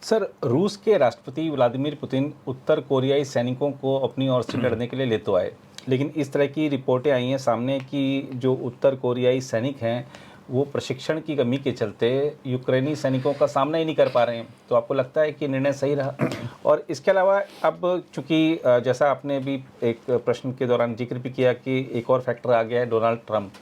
Sir, रूस के राष्ट्रपति व्लादिमीर पुतिन उत्तर कोरियाई सैनिकों को अपनी ओर से लड़ने के लिए ले तो आए, लेकिन इस तरह की रिपोर्टें आई हैं सामने कि जो उत्तर कोरियाई सैनिक हैं वो प्रशिक्षण की कमी के चलते यूक्रेनी सैनिकों का सामना ही नहीं कर पा रहे हैं। तो आपको लगता है कि निर्णय सही रहा? और इसके अलावा अब चूंकि जैसा आपने भी एक प्रश्न के दौरान जिक्र भी किया कि एक और फैक्टर आ गया है डोनाल्ड ट्रंप,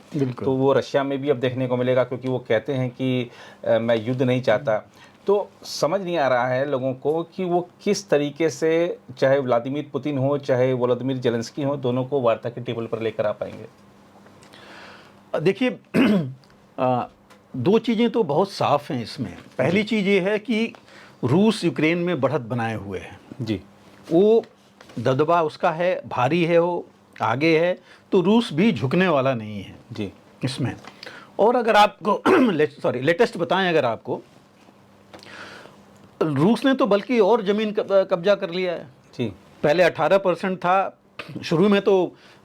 तो वो रशिया में भी अब देखने को मिलेगा, क्योंकि वो कहते हैं कि मैं युद्ध नहीं चाहता। तो समझ नहीं आ रहा है लोगों को कि वो किस तरीके से, चाहे व्लादिमीर पुतिन हो चाहे वोलोदिमीर जेलेंस्की हो, दोनों को वार्ता के टेबल पर लेकर आ पाएंगे। देखिए, दो चीज़ें तो बहुत साफ हैं इसमें। पहली चीज़ ये है कि रूस यूक्रेन में बढ़त बनाए हुए है जी। वो दबदबा उसका है, भारी है, वो आगे है, तो रूस भी झुकने वाला नहीं है जी इसमें। और अगर आपको लेटेस्ट बताएं, अगर आपको, रूस ने तो बल्कि और ज़मीन कब्जा कर लिया है जी। पहले 18% था, शुरू में तो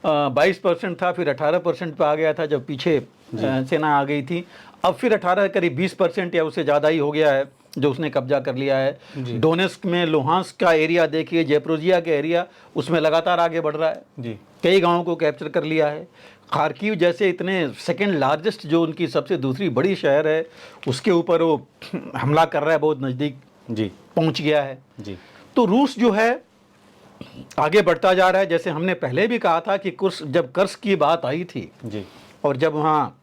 22% था, फिर 18% पे आ गया था जब पीछे सेना आ गई थी। अब फिर 18 करीब 20% या उससे ज़्यादा ही हो गया है जो उसने कब्जा कर लिया है। डोनेस्क में लुहांस्क का एरिया देखिए, जेप्रोजिया का एरिया, उसमें लगातार आगे बढ़ रहा है जी। कई गांवों को कैप्चर कर लिया है। खार्किव जैसे इतने सेकंड लार्जेस्ट, जो उनकी सबसे दूसरी बड़ी शहर है, उसके ऊपर वो हमला कर रहा है, बहुत नज़दीक जी पहुंच गया है। जी। तो रूस जो है आगे बढ़ता जा रहा है। जैसे हमने पहले भी कहा था कि जब कर्स्क की बात आई थी जी। और जब वहाँ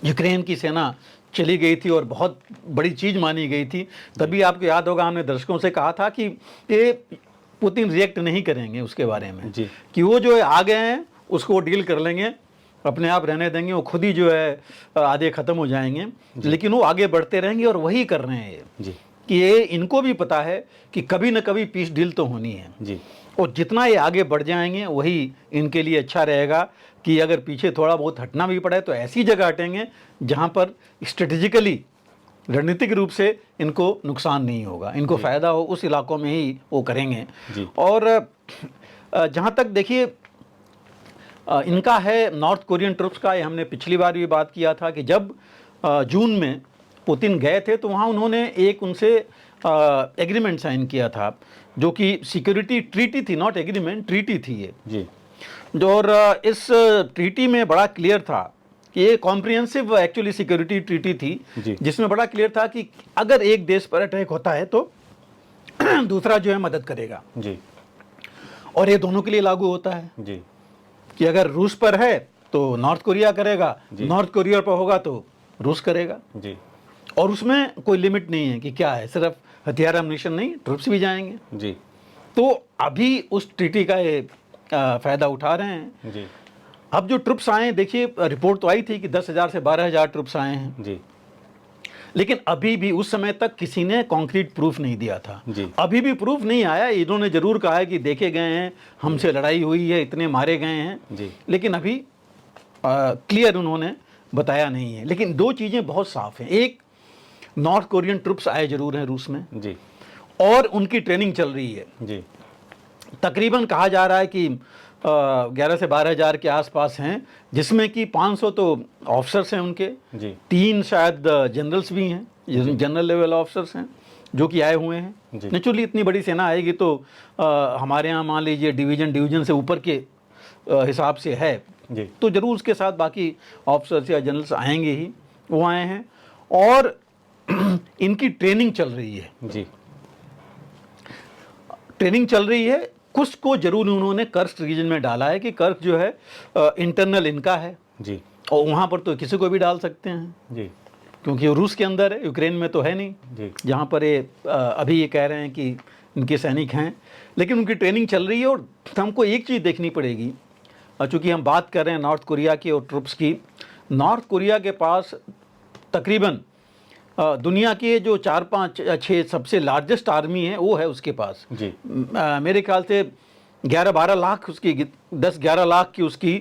यूक्रेन की सेना चली गई थी और बहुत बड़ी चीज़ मानी गई थी, तभी आपको याद होगा हमने दर्शकों से कहा था कि ये पुतिन रिएक्ट नहीं करेंगे उसके बारे में जी। कि वो जो है आ गए हैं उसको डील कर लेंगे, अपने आप रहने देंगे, वो खुद ही जो है आधे ख़त्म हो जाएंगे। लेकिन वो आगे बढ़ते रहेंगे और वही कर रहे हैं ये जी। कि ये इनको भी पता है कि कभी न कभी पीस डील तो होनी है जी। और जितना ये आगे बढ़ जाएंगे वही इनके लिए अच्छा रहेगा कि अगर पीछे थोड़ा बहुत हटना भी पड़े तो ऐसी जगह हटेंगे जहां पर स्ट्रेटेजिकली, रणनीतिक रूप से इनको नुकसान नहीं होगा, इनको फ़ायदा हो, उस इलाकों में ही वो करेंगे। और जहां तक देखिए इनका है नॉर्थ कोरियन ट्रुप्स का, ये हमने पिछली बार भी बात किया था कि जब जून में पुतिन गए थे तो वहाँ उन्होंने एक उनसे एग्रीमेंट साइन किया था जो कि सिक्योरिटी ट्रीटी थी, नॉट एग्रीमेंट, ट्रीटी थी ये जी। और इस ट्रीटी में बड़ा क्लियर था कि ये कॉम्प्रिहेंसिव एक्चुअली सिक्योरिटी ट्रीटी थी जिसमें बड़ा क्लियर था कि अगर एक देश पर अटैक होता है तो दूसरा जो है मदद करेगा जी। और ये दोनों के लिए लागू होता है जी। कि अगर रूस पर है तो नॉर्थ कोरिया करेगा, नॉर्थ कोरिया पर होगा तो रूस करेगा जी। और उसमें कोई लिमिट नहीं है कि क्या है, सिर्फ हथियार एमुनिशन नहीं, ट्रुप्स भी जाएंगे जी। तो अभी उस ट्रीटी का ये फ़ायदा उठा रहे हैं जी। अब जो ट्रुप्स आए हैं, देखिए रिपोर्ट तो आई थी कि 10,000 से 12,000 ट्रुप्स आए हैं जी, लेकिन अभी भी उस समय तक किसी ने कॉन्क्रीट प्रूफ नहीं दिया था जी। अभी भी प्रूफ नहीं आया। इन्होंने जरूर कहा है कि देखे गए हैं, हमसे लड़ाई हुई है, इतने मारे गए हैं जी, लेकिन अभी क्लियर उन्होंने बताया नहीं है। लेकिन दो चीज़ें बहुत साफ हैं, एक, नॉर्थ कोरियन ट्रुप्स आए जरूर हैं रूस में जी, और उनकी ट्रेनिंग चल रही है जी। तकरीबन कहा जा रहा है कि 11 से 12,000 के आसपास हैं, जिसमें कि 500 तो ऑफिसर्स हैं उनके जी, 3 शायद जनरल्स भी हैं, जनरल लेवल ऑफिसर्स हैं जो कि आए हुए हैं। नेचुरली इतनी बड़ी सेना आएगी तो हमारे यहाँ मान लीजिए डिवीजन से ऊपर के हिसाब से है जी, तो जरूर उसके साथ बाकी ऑफिसर्स या जनरल्स आएंगे ही। वो आए हैं और इनकी ट्रेनिंग चल रही है जी, ट्रेनिंग चल रही है। कुछ को जरूर उन्होंने कर्स्क रीजन में डाला है कि कर्स्क जो है इंटरनल इनका है जी, और वहाँ पर तो किसी को भी डाल सकते हैं जी, क्योंकि वो रूस के अंदर है, यूक्रेन में तो है नहीं जी, जहाँ पर ये अभी ये कह रहे हैं कि इनके सैनिक हैं, लेकिन उनकी ट्रेनिंग चल रही है। और हमको एक चीज़ देखनी पड़ेगी, चूँकि हम बात कर रहे हैं नॉर्थ कोरिया की और ट्रुप्स की, नॉर्थ कोरिया के पास तकरीबन दुनिया के जो 4-5-6 सबसे लार्जेस्ट आर्मी है वो है उसके पास जी। मेरे ख्याल से 11-12 लाख उसकी, 10-11 लाख की उसकी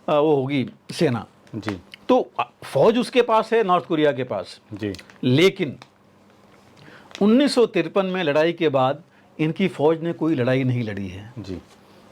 वो होगी सेना जी। तो फौज उसके पास है नॉर्थ कोरिया के पास जी, लेकिन 1953 में लड़ाई के बाद इनकी फौज ने कोई लड़ाई नहीं लड़ी है जी,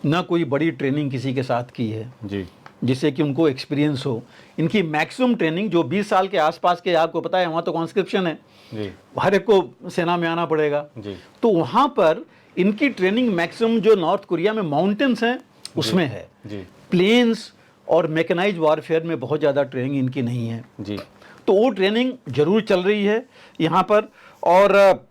ना कोई बड़ी ट्रेनिंग किसी के साथ की है जी, जिससे कि उनको एक्सपीरियंस हो। इनकी मैक्सिमम ट्रेनिंग जो 20 साल के आसपास के, आपको पता है वहाँ तो कॉन्स्क्रिप्शन है जी हर एक को सेना में आना पड़ेगा, जी तो वहाँ पर इनकी ट्रेनिंग मैक्सिमम जो नॉर्थ कोरिया में माउंटेन्स हैं उसमें है। जी प्लेन्स और मैकेनाइज्ड वारफेयर में बहुत ज़्यादा ट्रेनिंग इनकी नहीं है, जी तो वो ट्रेनिंग जरूर चल रही है यहाँ पर। और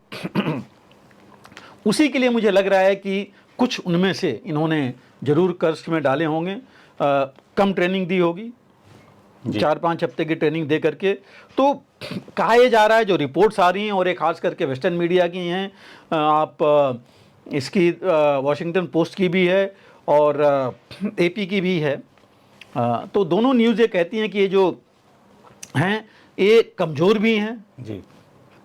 उसी के लिए मुझे लग रहा है कि कुछ उनमें से इन्होंने जरूर कर्ज में डाले होंगे, कम ट्रेनिंग दी होगी, 4-5 हफ्ते की ट्रेनिंग दे करके। तो कहा यह जा रहा है, जो रिपोर्ट्स आ रही हैं और एक खास करके वेस्टर्न मीडिया की हैं, आप इसकी वॉशिंगटन पोस्ट की भी है और एपी की भी है, तो दोनों न्यूज़ ये कहती हैं कि ये जो हैं ये कमज़ोर भी हैं जी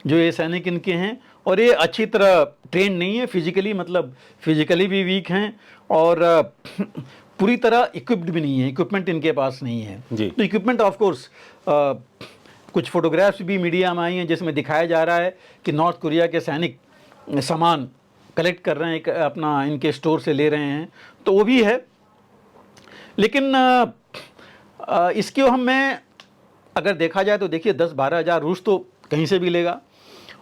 जो ये सैनिक इनके हैं, और ये अच्छी तरह ट्रेन नहीं है फिजिकली, मतलब फिजिकली भी वीक हैं, और पूरी तरह इक्विप्ड भी नहीं है, इक्विपमेंट इनके पास नहीं है जी। तो इक्विपमेंट ऑफ कोर्स, कुछ फोटोग्राफ्स भी मीडिया में आई हैं जिसमें दिखाया जा रहा है कि नॉर्थ कोरिया के सैनिक सामान कलेक्ट कर रहे हैं, अपना इनके स्टोर से ले रहे हैं, तो वो भी है। लेकिन इसके हम में अगर देखा जाए तो देखिए 10-12 हज़ार रूस तो कहीं से भी लेगा,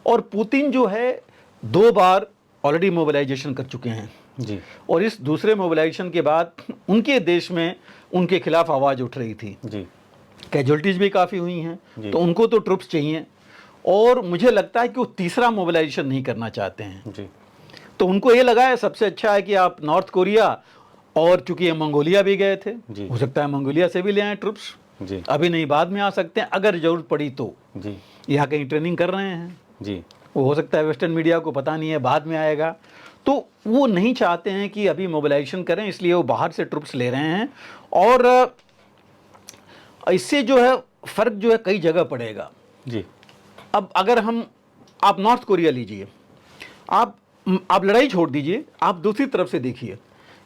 और पुतिन जो है 2 बार ऑलरेडी मोबिलाइजेशन कर चुके हैं जी और इस दूसरे मोबिलाइजेशन के बाद उनके देश में उनके खिलाफ आवाज़ उठ रही थी, जी कैजुअलिटीज़ भी काफ़ी हुई हैं, जी। तो उनको तो ट्रुप्स चाहिए, और मुझे लगता है कि वो तीसरा मोबिलाइजेशन नहीं करना चाहते हैं। जी तो उनको ये लगा है सबसे अच्छा है कि आप नॉर्थ कोरिया, और चूंकि ये मंगोलिया भी गए थे, जी। हो सकता है मंगोलिया से भी ले आए ट्रुप्स, जी अभी नहीं बाद में आ सकते हैं अगर ज़रूरत पड़ी तो। जी यहाँ कहीं ट्रेनिंग कर रहे हैं, जी वो हो सकता है वेस्टर्न मीडिया को पता नहीं है, बाद में आएगा, तो वो नहीं चाहते हैं कि अभी मोबिलाइजेशन करें, इसलिए वो बाहर से ट्रुप्स ले रहे हैं। और इससे जो है फ़र्क जो है कई जगह पड़ेगा। जी अब अगर आप नॉर्थ कोरिया लीजिए, आप लड़ाई छोड़ दीजिए, आप दूसरी तरफ से देखिए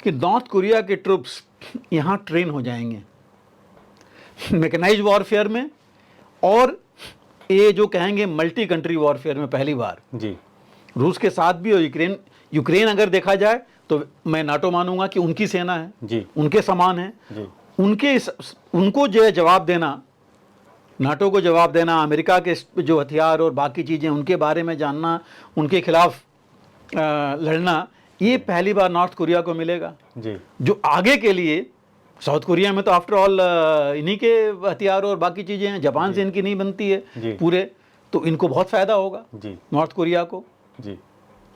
कि नॉर्थ कोरिया के ट्रुप्स यहाँ ट्रेन हो जाएंगे मैकेनाइज्ड वॉरफेयर में, और ये जो कहेंगे मल्टी कंट्री वॉरफेयर में पहली बार जी रूस के साथ भी। और यूक्रेन अगर देखा जाए तो मैं नाटो मानूंगा कि उनकी सेना है, जी उनके समान है, जी उनको जो है जवाब देना, नाटो को जवाब देना, अमेरिका के जो हथियार और बाकी चीज़ें उनके बारे में जानना, उनके खिलाफ लड़ना, ये पहली बार नॉर्थ कोरिया को मिलेगा। जी जो आगे के लिए साउथ कोरिया में तो आफ्टर ऑल इन्हीं के हथियार और बाकी चीज़ें हैं, जापान से इनकी नहीं बनती जी। है पूरे, तो इनको बहुत फ़ायदा होगा जी नॉर्थ कोरिया को। जी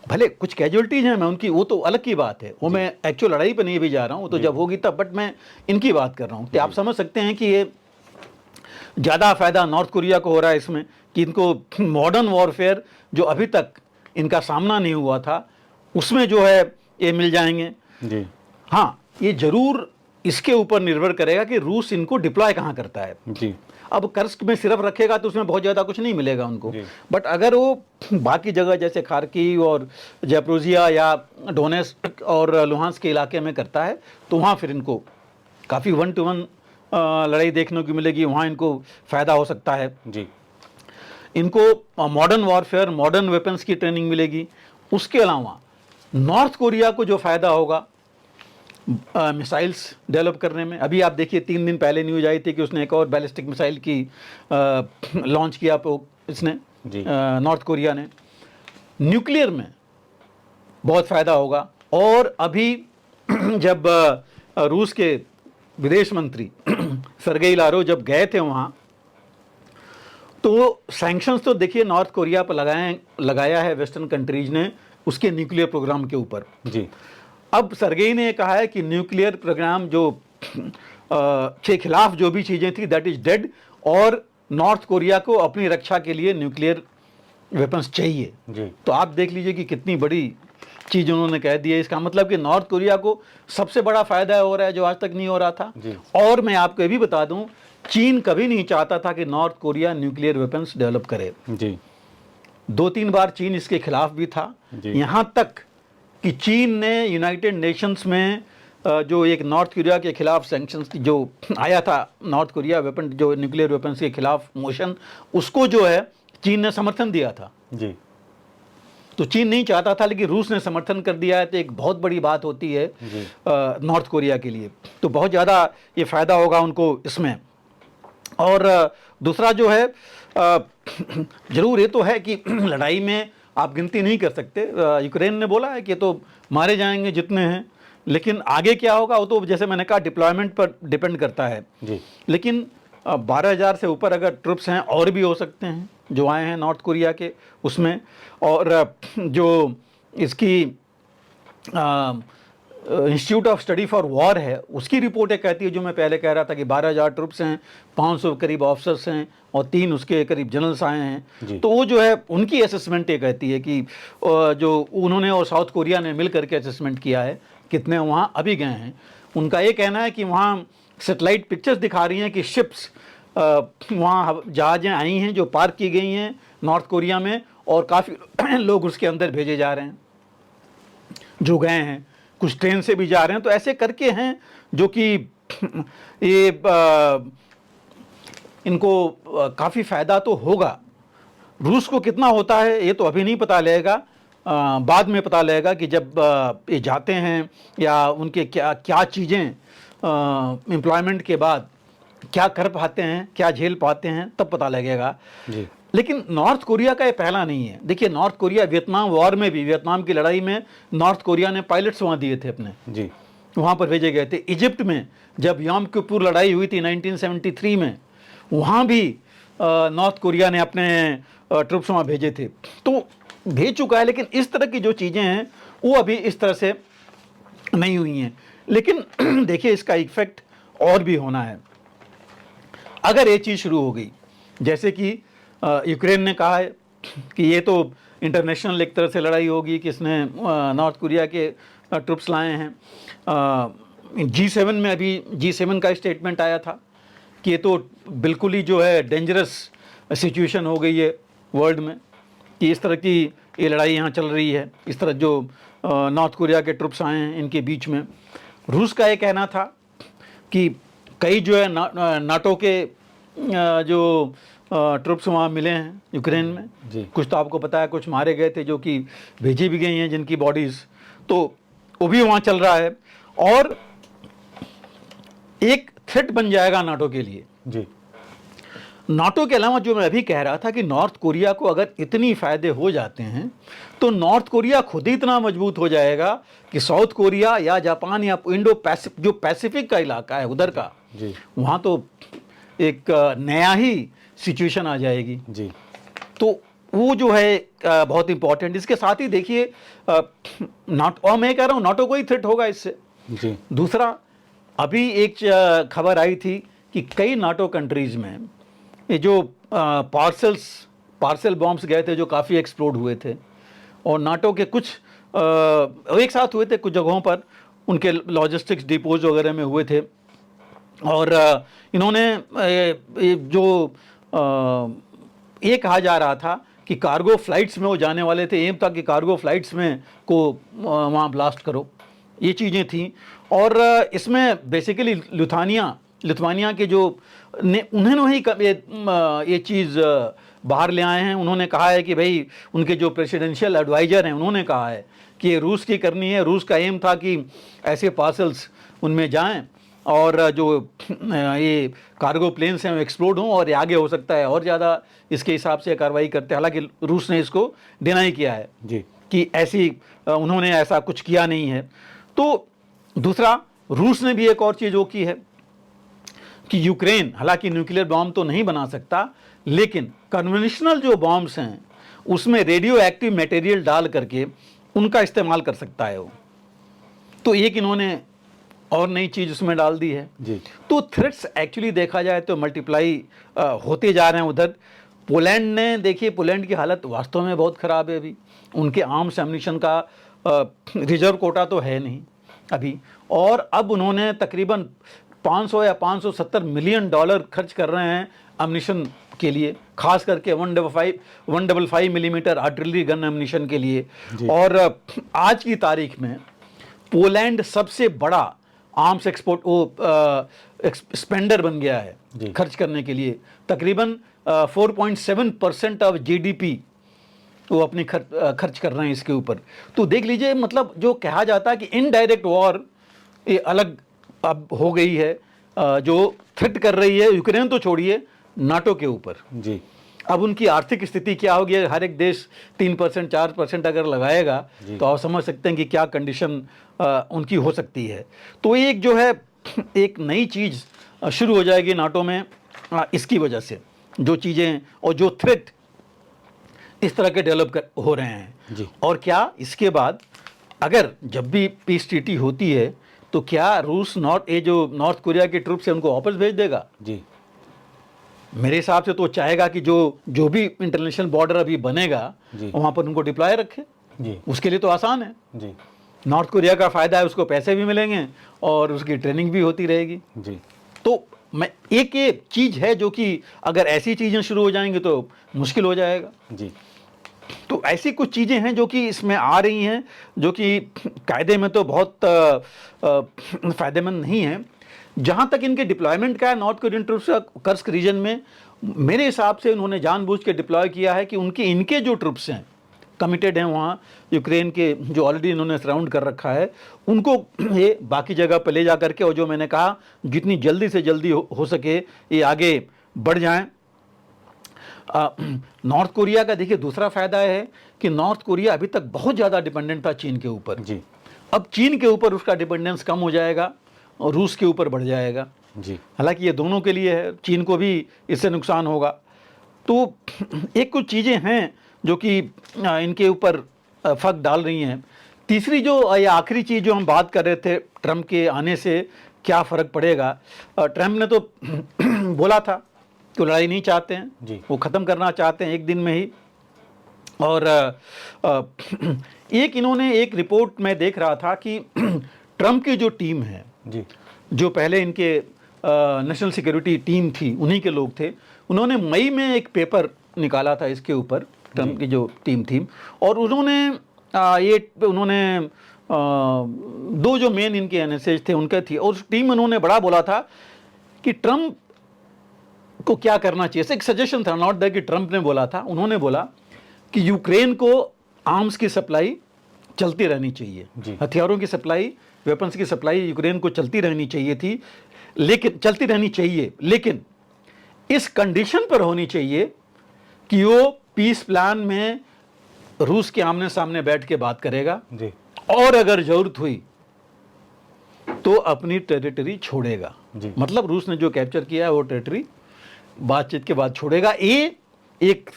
भले कुछ कैजुअलिटीज़ हैं, मैं उनकी, वो तो अलग की बात है, वो मैं एक्चुअल लड़ाई पे नहीं भी जा रहा हूँ, वो तो जब होगी तब, बट मैं इनकी बात कर रहा हूँ। तो आप समझ सकते हैं कि ये ज़्यादा फ़ायदा नॉर्थ कोरिया को हो रहा है इसमें, कि इनको मॉडर्न वॉरफेयर जो अभी तक इनका सामना नहीं हुआ था उसमें जो है ये मिल जाएंगे। जी हाँ, ये ज़रूर इसके ऊपर निर्भर करेगा कि रूस इनको डिप्लॉय कहाँ करता है। जी अब कर्स्क में सिर्फ रखेगा तो उसमें बहुत ज़्यादा कुछ नहीं मिलेगा उनको, जी। बट अगर वो बाकी जगह जैसे खार्किव और जैप्रोजिया या डोनेस्क और लुहांस्क के इलाके में करता है, तो वहाँ फिर इनको काफ़ी 1-to-1 लड़ाई देखने को मिलेगी, वहाँ इनको फ़ायदा हो सकता है। जी इनको मॉडर्न वॉरफेयर, मॉडर्न वेपन्स की ट्रेनिंग मिलेगी। उसके अलावा नॉर्थ कोरिया को जो फ़ायदा होगा मिसाइल्स डेवलप करने में। अभी आप देखिए 3 दिन पहले न्यूज़ आई थी कि उसने एक और बैलिस्टिक मिसाइल की लॉन्च किया इसने, नॉर्थ कोरिया ने। न्यूक्लियर में बहुत फ़ायदा होगा। और अभी जब रूस के विदेश मंत्री सर्गेई लारोव जब गए थे वहाँ, तो सैंक्शंस तो देखिए नॉर्थ कोरिया पर लगाया है वेस्टर्न कंट्रीज ने उसके न्यूक्लियर प्रोग्राम के ऊपर। जी अब सर्गेई ने कहा है कि न्यूक्लियर प्रोग्राम जो के खिलाफ जो भी चीज़ें थी दैट इज डेड, और नॉर्थ कोरिया को अपनी रक्षा के लिए न्यूक्लियर वेपन्स चाहिए। जी तो आप देख लीजिए कि कितनी बड़ी चीज़ उन्होंने कह दी है। इसका मतलब कि नॉर्थ कोरिया को सबसे बड़ा फ़ायदा हो रहा है जो आज तक नहीं हो रहा था। जी। और मैं आपको ये भी बता दूं, चीन कभी नहीं चाहता था कि north Korea nuclear weapons develop करे। जी 2-3 बार चीन इसके खिलाफ भी था, यहाँ तक कि चीन ने यूनाइटेड नेशंस में जो एक नॉर्थ कोरिया के खिलाफ सैंक्शंस जो आया था, नॉर्थ कोरिया वेपन जो न्यूक्लियर वेपन्स के खिलाफ मोशन, उसको जो है चीन ने समर्थन दिया था। जी तो चीन नहीं चाहता था, लेकिन रूस ने समर्थन कर दिया है, तो एक बहुत बड़ी बात होती है नॉर्थ कोरिया के लिए। तो बहुत ज़्यादा ये फ़ायदा होगा उनको इसमें। और दूसरा जो है, ज़रूर ये तो है कि लड़ाई में आप गिनती नहीं कर सकते। यूक्रेन ने बोला है कि तो मारे जाएंगे जितने हैं, लेकिन आगे क्या होगा वो तो जैसे मैंने कहा डिप्लॉयमेंट पर डिपेंड करता है जी। लेकिन 12,000 से ऊपर अगर ट्रुप्स हैं, और भी हो सकते हैं जो आए हैं नॉर्थ कोरिया के उसमें। और जो इसकी institute of study for war है, उसकी रिपोर्ट ये कहती है, जो मैं पहले कह रहा था कि 12,000 ट्रुप्स हैं, 500 करीब ऑफिसर्स हैं और 3 उसके करीब जनरल्स आए हैं। तो वो जो है उनकी असेसमेंट ये कहती है कि जो उन्होंने और साउथ कोरिया ने मिल करके असेसमेंट किया है कितने वहाँ अभी गए हैं। उनका ये कहना है कि वहाँ सेटेलाइट पिक्चर्स दिखा रही हैं कि शिप्स वहाँ जहाज़ें आई हैं जो पार्क की गई हैं नॉर्थ कोरिया में, और काफ़ी लोग उसके अंदर भेजे जा रहे हैं जो गए हैं, कुछ ट्रेन से भी जा रहे हैं। तो ऐसे करके हैं जो कि ये इनको काफ़ी फ़ायदा तो होगा। रूस को कितना होता है ये तो अभी नहीं पता लगेगा, बाद में पता लगेगा कि जब ये जाते हैं या उनके क्या क्या चीज़ें एम्प्लॉयमेंट के बाद क्या कर पाते हैं, क्या झेल पाते हैं, तब पता लगेगा जी। लेकिन नॉर्थ कोरिया का ये पहला नहीं है। देखिए नॉर्थ कोरिया वियतनाम वॉर में भी, वियतनाम की लड़ाई में नॉर्थ कोरिया ने पायलट्स वहाँ दिए थे अपने जी, वहाँ पर भेजे गए थे। इजिप्ट में जब यम किपुर लड़ाई हुई थी 1973 में, वहाँ भी नॉर्थ कोरिया ने अपने ट्रुप्स वहाँ भेजे थे। तो भेज चुका है, लेकिन इस तरह की जो चीज़ें हैं वो अभी इस तरह से नहीं हुई हैं। लेकिन देखिए इसका इफेक्ट और भी होना है अगर ये चीज़ शुरू हो गई, जैसे कि यूक्रेन ने कहा है कि ये तो इंटरनेशनल एक तरह से लड़ाई होगी, किसने नॉर्थ कोरिया के ट्रुप्स लाए हैं। G7 में अभी G7 का स्टेटमेंट आया था कि ये तो बिल्कुल ही जो है डेंजरस सिचुएशन हो गई है वर्ल्ड में, कि इस तरह की ये लड़ाई यहाँ चल रही है, इस तरह जो नॉर्थ कोरिया के ट्रुप्स आए हैं इनके बीच में। रूस का ये कहना था कि कई जो है नाटो के जो ट्रुप्स वहाँ मिले हैं यूक्रेन में जी। कुछ तो आपको पता है, कुछ मारे गए थे जो कि भेजी भी गई हैं जिनकी बॉडीज़, तो वो भी वहाँ चल रहा है और एक थ्रेट बन जाएगा नाटो के लिए जी। नाटो के अलावा जो मैं अभी कह रहा था कि नॉर्थ कोरिया को अगर इतनी फ़ायदे हो जाते हैं तो नॉर्थ कोरिया खुद ही इतना मजबूत हो जाएगा कि साउथ कोरिया या जापान या इंडो पैसिफिक जो पैसिफिक का इलाका है उधर का जी, वहाँ तो एक नया ही सिचुएशन आ जाएगी जी। तो वो जो है बहुत इंपॉर्टेंट। इसके साथ ही देखिए और मैं कह रहा हूँ नाटो को ही थ्रेट होगा इससे जी। दूसरा, अभी एक खबर आई थी कि कई नाटो कंट्रीज़ में ये जो पार्सल बॉम्ब्स गए थे जो काफ़ी एक्सप्लोड हुए थे, और नाटो के कुछ एक साथ हुए थे कुछ जगहों पर, उनके लॉजिस्टिक्स डिपोज वगैरह में हुए थे। और इन्होंने जो ये कहा जा रहा था कि कार्गो फ्लाइट्स में वो जाने वाले थे, एम था कि कार्गो फ्लाइट्स में को वहाँ ब्लास्ट करो, ये चीज़ें थी। और इसमें बेसिकली लिथुआनिया के जो उन्होंने ही ये चीज़ बाहर ले आए हैं। उन्होंने कहा है कि भाई उनके जो प्रेसिडेंशियल एडवाइज़र हैं उन्होंने कहा है कि ये रूस की करनी है, रूस का एम था कि ऐसे पार्सल्स उनमें जाएं और जो ये कार्गो प्लेन्स हैं वो एक्सप्लोड हों, और ये आगे हो सकता है और ज़्यादा इसके हिसाब से कार्रवाई करते हैं। हालांकि रूस ने इसको डिनाई किया है जी कि ऐसी उन्होंने ऐसा कुछ किया नहीं है। तो दूसरा, रूस ने भी एक और चीज़ वो की है कि यूक्रेन हालांकि न्यूक्लियर बॉम्ब तो नहीं बना सकता, लेकिन कन्वेंशनल जो बॉम्ब्स हैं उसमें रेडियो एक्टिव मटेरियल डाल करके उनका इस्तेमाल कर सकता है वो। तो एक इन्होंने और नई चीज़ उसमें डाल दी है जी। तो थ्रेट्स एक्चुअली देखा जाए तो मल्टीप्लाई होते जा रहे हैं उधर। पोलैंड ने, देखिए पोलैंड की हालत वास्तव में बहुत ख़राब है अभी, उनके आर्म्स एम्युनिशन का रिजर्व कोटा तो है नहीं अभी, और अब उन्होंने तकरीबन 500 या $570 मिलियन खर्च कर रहे हैं एम्युनिशन के लिए, खास करके 155 मिलीमीटर आर्टिलरी गन एम्युनिशन के लिए। और आज की तारीख में पोलैंड सबसे बड़ा आर्म्स स्पेंडर बन गया है खर्च करने के लिए। तकरीबन 4.7% ऑफ GDP वो अपनी खर्च कर रहे हैं इसके ऊपर। तो देख लीजिए, मतलब जो कहा जाता है कि इनडायरेक्ट वॉर ये अलग अब हो गई है, जो थ्रेट कर रही है यूक्रेन तो छोड़िए, नाटो के ऊपर। जी। अब उनकी आर्थिक स्थिति क्या होगी, हर एक देश 3% 4% अगर लगाएगा तो आप समझ सकते हैं कि क्या कंडीशन उनकी हो सकती है। तो एक जो है एक नई चीज़ शुरू हो जाएगी नाटो में, इसकी वजह से जो चीज़ें और जो थ्रेट इस तरह के डेवलप हो रहे हैं जी। और क्या इसके बाद अगर जब भी पीस ट्रीटी होती है तो क्या रूस जो नॉर्थ कोरिया के ट्रूप्स है उनको वापस भेज देगा? जी। मेरे हिसाब से तो चाहेगा कि जो भी इंटरनेशनल बॉर्डर अभी बनेगा वहाँ पर उनको डिप्लॉय रखे। जी। उसके लिए तो आसान है। जी। नॉर्थ कोरिया का फ़ायदा है, उसको पैसे भी मिलेंगे और उसकी ट्रेनिंग भी होती रहेगी। जी। तो मैं एक चीज़ है जो कि अगर ऐसी चीज़ें शुरू हो जाएंगी तो मुश्किल हो जाएगा। जी। तो ऐसी कुछ चीज़ें हैं जो कि इसमें आ रही हैं, जो कि कायदे में तो बहुत फ़ायदेमंद नहीं है। जहाँ तक इनके डिप्लॉयमेंट का है, नॉर्थ कोरियन ट्रूप्स का कर्स्क रीजन में मेरे हिसाब से उन्होंने जानबूझ के डिप्लॉय किया है कि इनके जो ट्रूप्स हैं कमिटेड हैं वहाँ यूक्रेन के, जो ऑलरेडी इन्होंने सराउंड कर रखा है, उनको ये बाकी जगह पर ले जा करके, और जो मैंने कहा जितनी जल्दी से जल्दी हो सके ये आगे बढ़ जाएं। नॉर्थ कोरिया का देखिए दूसरा फायदा है कि नॉर्थ कोरिया अभी तक बहुत ज़्यादा डिपेंडेंट था चीन के ऊपर। जी। अब चीन के ऊपर उसका डिपेंडेंस कम हो जाएगा और रूस के ऊपर बढ़ जाएगा। जी। हालांकि ये दोनों के लिए है, चीन को भी इससे नुकसान होगा। तो एक कुछ चीज़ें हैं जो कि इनके ऊपर फर्क डाल रही हैं। तीसरी जो या आखिरी चीज़ जो हम बात कर रहे थे, ट्रंप के आने से क्या फ़र्क पड़ेगा। ट्रंप ने तो बोला था कि लड़ाई नहीं चाहते हैं जी। वो ख़त्म करना चाहते हैं एक दिन में ही। और एक इन्होंने एक रिपोर्ट में देख रहा था कि ट्रंप की जो टीम है जी। जो पहले इनके नेशनल सिक्योरिटी टीम थी उन्हीं के लोग थे, उन्होंने मई में एक पेपर निकाला था इसके ऊपर, ट्रंप की जो टीम थी, और उन्होंने दो जो मेन इनके एनएसएज थे उनके थी, और उस टीम में उन्होंने बड़ा बोला था कि ट्रंप को क्या करना चाहिए। एक सजेशन था, नॉट दैट कि ट्रंप ने बोला था, उन्होंने बोला कि यूक्रेन को आर्म्स की सप्लाई चलती रहनी चाहिए, हथियारों की सप्लाई, वेपन्स की सप्लाई यूक्रेन को चलती रहनी चाहिए थी, लेकिन इस कंडीशन पर होनी चाहिए कि वो पीस प्लान में रूस के आमने सामने बैठ के बात करेगा जी। और अगर जरूरत हुई तो अपनी टेरिटरी छोड़ेगा। मतलब रूस ने जो कैप्चर किया है वो टेरिटरी बातचीत के बाद छोड़ेगा। ये एक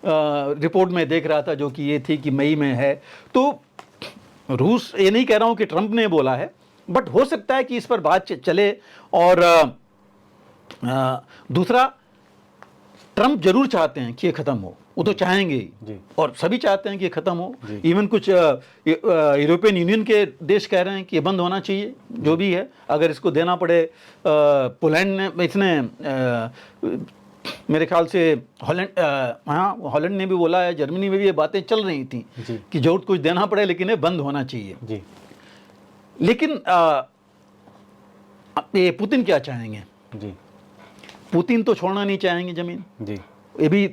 रिपोर्ट में देख रहा था जो कि ये थी कि मई में है। तो रूस, ये नहीं कह रहा हूं कि ट्रंप ने बोला है, बट हो सकता है कि इस पर बात चले। और दूसरा, ट्रंप जरूर चाहते हैं कि ये खत्म हो, वो तो चाहेंगे ही, और सभी चाहते हैं कि ये खत्म हो। इवन कुछ यूरोपियन यूनियन के देश कह रहे हैं कि ये बंद होना चाहिए, जो भी है, अगर इसको देना पड़े। पोलैंड ने, इसने मेरे ख्याल से हॉलैंड ने भी बोला है, जर्मनी में भी ये बातें चल रही थी कि जरूरत कुछ देना पड़े लेकिन ये बंद होना चाहिए। लेकिन ये पुतिन क्या चाहेंगे? पुतिन तो छोड़ना नहीं चाहेंगे ज़मीन। ये भी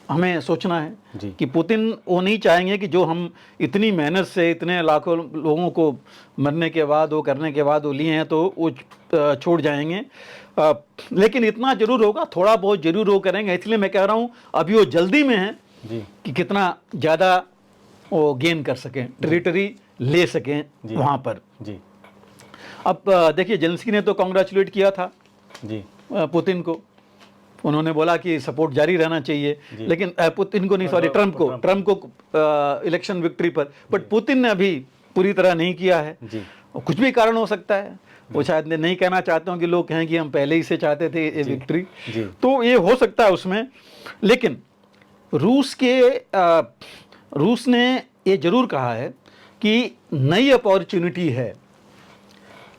हमें सोचना है कि पुतिन वो नहीं चाहेंगे कि जो हम इतनी मेहनत से इतने लाखों लोगों को मरने के बाद, वो करने के बाद वो लिए हैं, तो वो छोड़ जाएंगे। लेकिन इतना जरूर होगा, थोड़ा बहुत जरूर वो करेंगे। इसलिए मैं कह रहा हूँ अभी वो जल्दी में है कि कितना ज़्यादा वो गेन कर सकें, टेरिटरी ले सकें वहाँ पर। अब देखिए, जेलेंस्की ने तो कांग्रेचुलेट किया था पुतिन को, उन्होंने बोला कि सपोर्ट जारी रहना चाहिए, लेकिन पुतिन को नहीं, सॉरी, ट्रंप को इलेक्शन विक्ट्री पर। बट पुतिन ने अभी पूरी तरह नहीं किया है। कुछ भी कारण हो सकता है, वो शायद नहीं कहना चाहते हो कि लोग कहें कि हम पहले ही से चाहते थे ये विक्ट्री, तो ये हो सकता है उसमें। लेकिन रूस ने ये जरूर कहा है कि नई अपॉर्चुनिटी है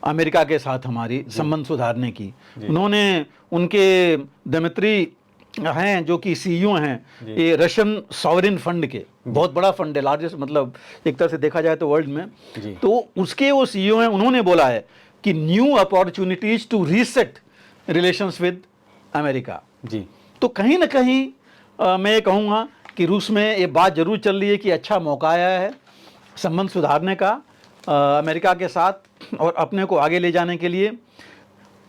अमेरिका के साथ हमारी संबंध सुधारने की। उन्होंने उनके दमित्री हैं जो कि सीईओ हैं ये रशियन सॉवरिन फंड के, बहुत बड़ा फंड है, लार्जेस्ट, मतलब एक तरह से देखा जाए तो वर्ल्ड में, तो उसके वो सीईओ हैं। उन्होंने बोला है कि new opportunities to reset relations with America. तो कहीं ना कहीं मैं ये कहूँगा कि रूस में ये बात जरूर चल रही है कि अच्छा मौका आया है संबंध सुधारने का अमेरिका के साथ और अपने को आगे ले जाने के लिए।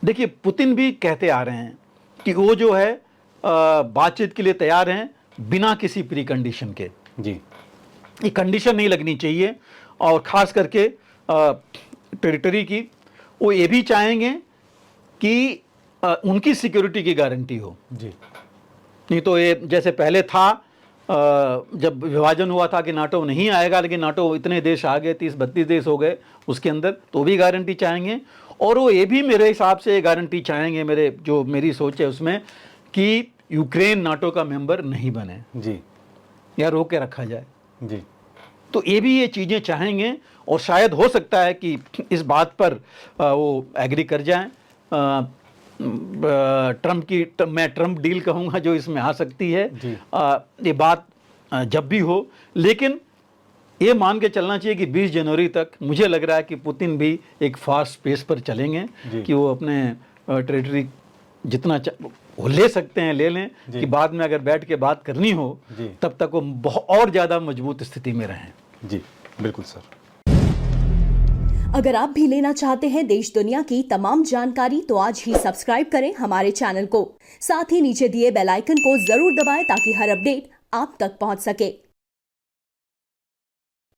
देखिए, पुतिन भी कहते आ रहे हैं कि वो जो है बातचीत के लिए तैयार हैं बिना किसी प्री कंडीशन के। जी, ये कंडीशन नहीं लगनी चाहिए, और ख़ास करके टेरिटरी की वो ये भी चाहेंगे कि उनकी सिक्योरिटी की गारंटी हो। जी, नहीं तो ये जैसे पहले था, जब विभाजन हुआ था कि नाटो नहीं आएगा, लेकिन नाटो इतने देश आ गए, 30-32 देश हो गए उसके अंदर, तो भी गारंटी चाहेंगे। और वो ये भी मेरे हिसाब से गारंटी चाहेंगे, मेरी सोच है उसमें, कि यूक्रेन नाटो का मेंबर नहीं बने जी, या रोक के रखा जाए। जी, तो ये चीज़ें चाहेंगे, और शायद हो सकता है कि इस बात पर वो एग्री कर जाएं। मैं ट्रम्प डील कहूँगा जो इसमें आ सकती है। ये बात जब भी हो, लेकिन ये मान के चलना चाहिए कि 20 जनवरी तक मुझे लग रहा है कि पुतिन भी एक फास्ट पेस पर चलेंगे कि वो अपने टेरिटरी जितना वो ले सकते हैं ले लें, कि बाद में अगर बैठ के बात करनी हो तब तक वो बहुत और ज़्यादा मजबूत स्थिति में रहें। जी, बिल्कुल सर। अगर आप भी लेना चाहते हैं देश दुनिया की तमाम जानकारी तो आज ही सब्सक्राइब करें हमारे चैनल को। साथ ही नीचे दिए बेल आइकन को जरूर दबाएं ताकि हर अपडेट आप तक पहुंच सके।